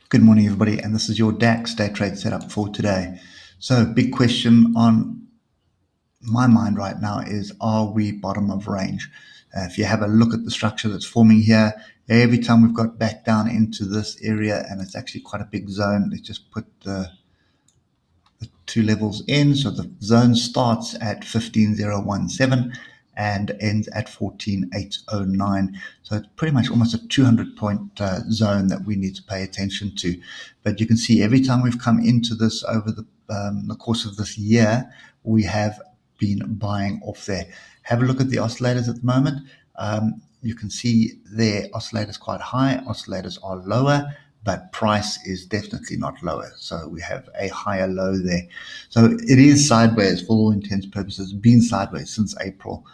Good morning, everybody, and this is your DAX day trade setup for today. So, big question on my mind right now is: are we bottom of range? If you have a look at the structure that's forming here, every time we've got back down into this area, and it's actually quite a big zone. Let's just put the two levels in. So the zone starts at 15017 and ends at 14809. So it's pretty much almost a 200-point zone that we need to pay attention to. But you can see every time we've come into this over the course of this year, we have been buying off there. Have a look at the oscillators at the moment. You can see their oscillators quite high, oscillators are lower, but price is definitely not lower. So we have a higher low there. So it is sideways for all intents and purposes, been sideways since April.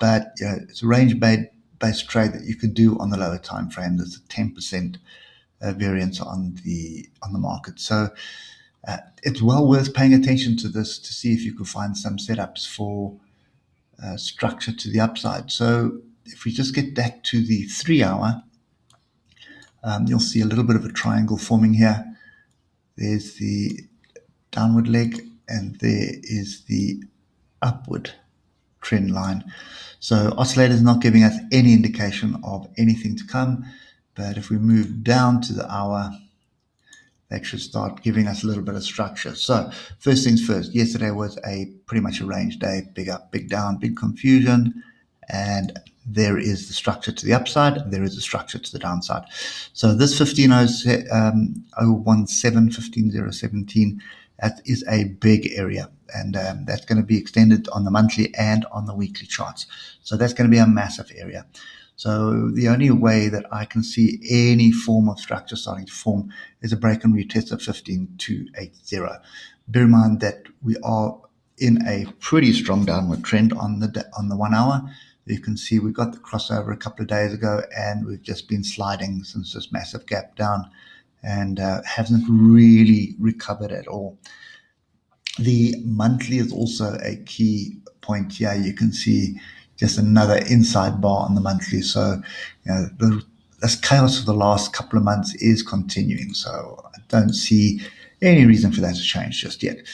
But it's a range-based trade that you could do on the lower time frame. There's a 10% variance on the market. So it's well worth paying attention to this to see if you can find some setups for structure to the upside. So if we just get back to the 3-hour, you'll see a little bit of a triangle forming here. There's the downward leg, and there is the upward trend line. So oscillator is not giving us any indication of anything to come. But if we move down to the hour, that should start giving us a little bit of structure. So first things first, yesterday was pretty much a range day, big up, big down, big confusion, and there is the structure to the upside, there is a structure to the downside. So this 15017, that is a big area, and that's going to be extended on the monthly and on the weekly charts. So that's going to be a massive area. So the only way that I can see any form of structure starting to form is a break and retest of 15280. Bear in mind that we are in a pretty strong downward trend on the 1 hour. You can see we got the crossover a couple of days ago, and we've just been sliding since this massive gap down, and hasn't really recovered at all. The monthly is also a key point here. You can see just another inside bar on the monthly. So, this chaos of the last couple of months is continuing. So I don't see any reason for that to change just yet.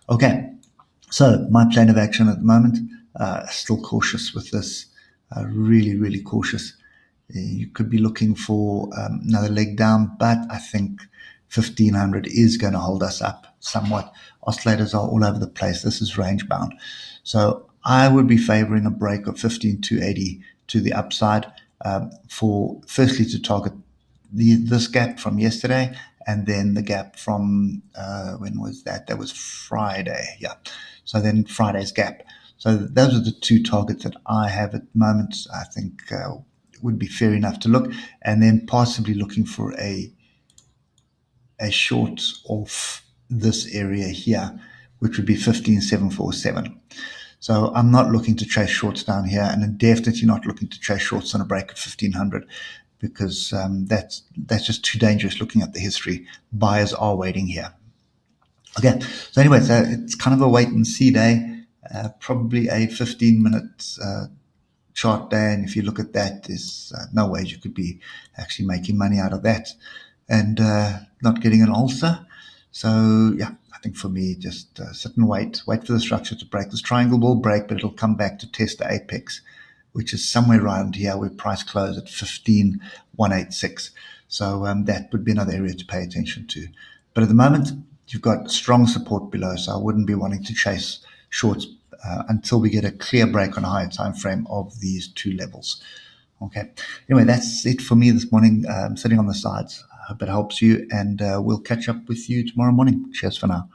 Okay, so my plan of action at the moment, still cautious with this, really, really cautious. You could be looking for another leg down, but I think 1500 is going to hold us up somewhat. Oscillators are all over the place. This is range bound. So I would be favoring a break of 15280 to the upside, for firstly to target this gap from yesterday, and then the gap from when was that? That was Friday. Yeah. So then Friday's gap. So those are the two targets that I have at the moment. I think would be fair enough to look, and then possibly looking for a short off this area here, which would be 15747. So I'm not looking to chase shorts down here, and I'm definitely not looking to chase shorts on a break of 1500, because that's just too dangerous looking at the history. Buyers are waiting here. Okay, so anyway, so it's kind of a wait and see day, probably a 15-minute chart day, and if you look at that, there's no way you could be actually making money out of that and not getting an ulcer. So yeah, I think for me, just sit and wait for the structure to break. This triangle will break, but it'll come back to test the apex, which is somewhere around here where price closed at 15186. So that would be another area to pay attention to. But at the moment, you've got strong support below, so I wouldn't be wanting to chase shorts until we get a clear break on a higher time frame of these two levels. Okay. Anyway, that's it for me this morning. I'm sitting on the sides. I hope it helps you, and we'll catch up with you tomorrow morning. Cheers for now.